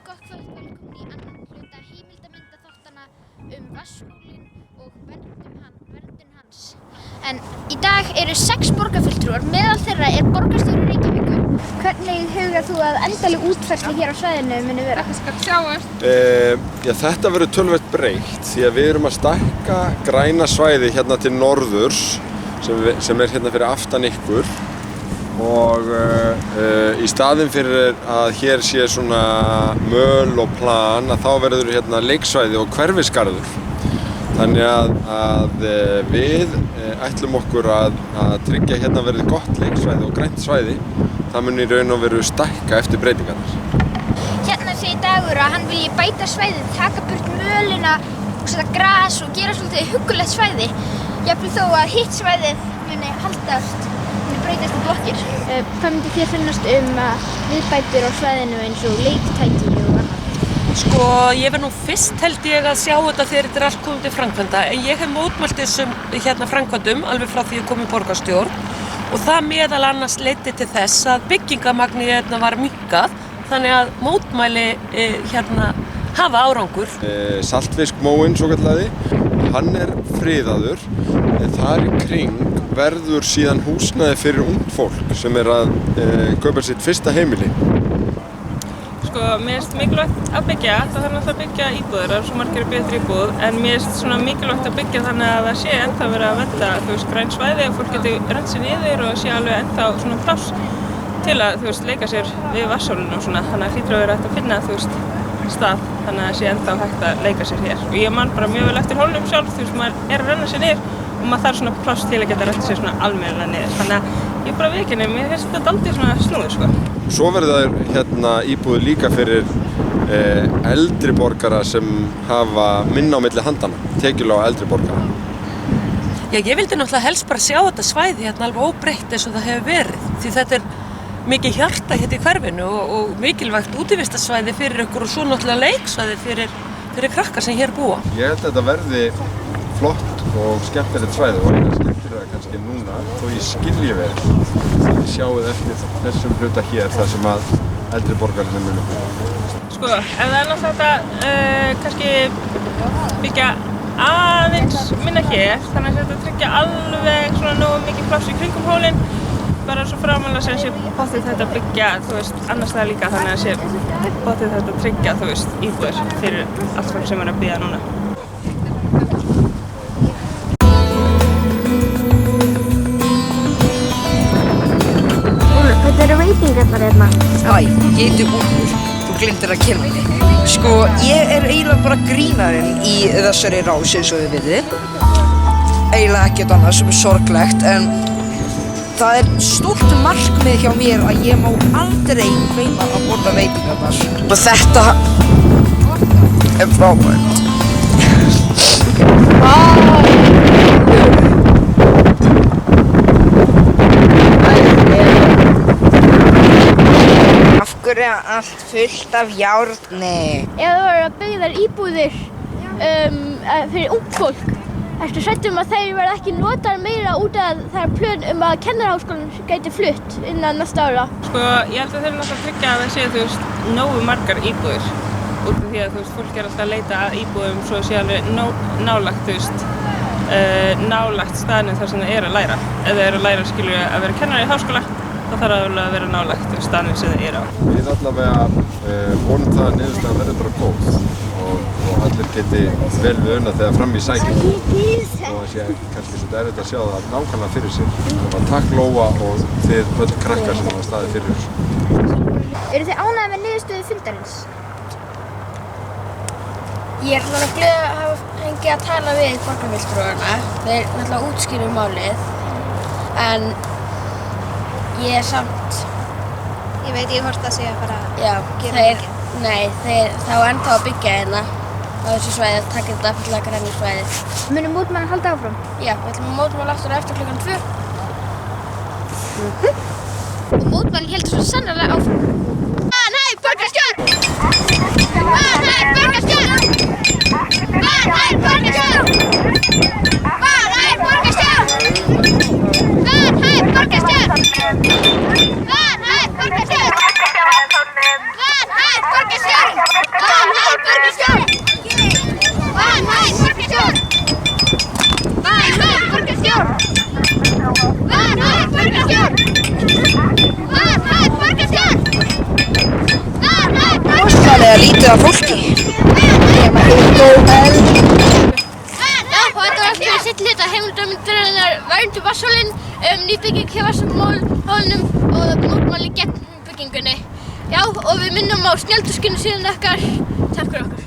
Gott kvöld, velkomin í annan hluta heimildarmyndaþáttanna Vatnsskólinn og verndun hans. En í dag eru 6 borgarfulltrúar, meðal þeirra er borgarstjóri Reykjavíkur. Hvernig hugar þú að endaleg útfærsla hér á svæðinu muni vera? Þetta skal sjáast. Þetta verður töluvert breytt því að við erum að stækka græna svæði hérna til norðurs sem er hérna fyrir aftan ykkur. Og í staðinn fyrir að hér sé svona möl og plan að þá verður hérna leiksvæði og hverfisgarður. Þannig að við ætlum okkur að tryggja hérna verði gott leiksvæði og grænt svæði. Það mun í raun og veru stækka eftir breytingarnar. Hérna segir Dagur að hann vilji bæta svæðið, taka burt mölina og setja gras og gera svolítið huggulegt svæði. Jafnvel þó að hitt svæðið muni haldast. Breytast í blokkir. Hvað myndi þér finnast viðbætur á svæðinu eins og leiktæki og annað? Sko, ég verð nú fyrst held ég að sjá þetta þegar þetta er allt komið til framkvæmda, en ég hef mótmælt þessum framkvæmdum alveg frá því ég kom í borgarstjórn og það meðal annars leiddi til þess að byggingamagni hérna var minnkað, þannig að mótmæli hafa árangur. Saltfiskmóinn svokallaði, hann er friðaður, en þar í kring verður síðan húsnæði fyrir ungt fólk sem er að kaupa sitt fyrsta heimili. Sko, mér finnst mikilvægt að byggja, það þarf náttúrulega að byggja íbúðir, það er svo margir betri íbúð, en mér finnst svona mikilvægt að byggja þannig að það sé ennþá verið að vernda, græn svæði og fólk getur rennt sér niður og sé alveg ennþá svona pláss til að, leika sér við vatnshólinu og svona, þannig að hlýtur að vera hægt að finna, stað, þannig að það sé ennþá hægt að leika sér hér. Og ég man bara mjög vel eftir hólnum sjálf, maður er að renna sér niður og maður þarf svona pláss til að geta rennt sér svona almennilega niður, þannig að ég bara viðurkenni, mér finnst þetta dálítið svona snúið, sko. Svo verður það hérna íbúðir líka fyrir eldri borgara sem hafa minna á milli handana, tekjulága eldri borgara. Já, ég vildi náttúrulega helst bara sjá þetta svæði hérna alveg óbreytt eins og það hefur verið, því þetta er mikið hjarta hérna í hverfinu og mikilvægt útivistarsvæði fyrir ykkur og svo náttúrulega leiksvæði fyrir krakkar sem hér búa. Ég held að þetta verði flott og skemmtilegt svæði og eina skemmtilega kannski núna, þó ég skilji vel að þið sjáuð eftir þessum hluta hér þar sem að eldri borgararnir munu búa. Sko, ef það er náttúrulega kannski byggja aðeins minna hér, þannig að þetta tryggja alveg svona nógu mikið pláss í kringum hólinn, bara svo framanlega sem sé pottið þetta byggja, annars það líka þannig að sé pottið þetta tryggja, íbúðir fyrir allt fólk sem er að bíða núna. Þetta eru veitingarnar hérna. Hæ, ég heiti Úlfur, þú gleymdir að kynna mig. Sko, ég er eiginlega bara grínarinn í þessari rás eins og þið vitið. Eiginlega ekkert annað sem er sorglegt, en það er stórt markmið hjá mér að ég má aldrei gleyma að borða veitingarnar. Og þetta er frábært. Af hverju er allt fullt af járni? Ef það voru að byggja þær íbúðir fyrir ungt fólk, ertu hrædd að þeir verða ekki notaðar meira út af það er plön að Kennaraháskólinn gæti flutt innan næsta ára? Sko, ég held að þeir náttúrulega tryggja að það séu, nógu margar íbúðir út af því að, fólk er alltaf að leita að íbúðum svo sé alveg nálagt, nálagt staðnum þar sem það er að læra. Ef það er að læra, að vera kennari í háskóla, þá þarf það að vera nálagt staðnum sem það er á. Við allavega vonum það að niðurstaðan verði bara góð og allir geti vel við unnað þegar fram í sækjum. Og það sé kannski svolítið erfitt að sjá það nákvæmlega fyrir sér. Það var takk Lóa og þið öll krakkar sem hafa staðið fyrir þessu. Eru þið ánægðir með niðurstöðu fundarins? Ég er svona glöð að hafa fengið að tala við borgarfulltrúana. Þeir náttúrulega útskýra málið, en ég er samt... Ég veit ekki hvort það sé að fara að gera mikið. Nei, þeir þá ennþá að byggja hérna á þessu svæði, taka þetta afturlega grænu svæði. Munu mótmælin halda áfram? Já, við ætlum að mótmæla aftur eftir klukkan 2. Og mótmælin heldur svo sannarlega áfram. Vanhæf borgarstjórn! Vanhæf borgarstjórn! Vanhæf borgarstjórn! Vanhæf borgarstjórn! Vanhæf borgarstjórn! Vanhæf borgarstjórn! Vanhæf borgarstjórn! lítið af fólki. Já, og þetta var allt fyrir sitt hluta heimildarmyndarinnar Verndu vatnshólinn, nýbygging hjá vatnshólnum og mótmæli gegn byggingunni. Já, og við minnum á snjaldurskinu síðan okkar. Takk fyrir okkur.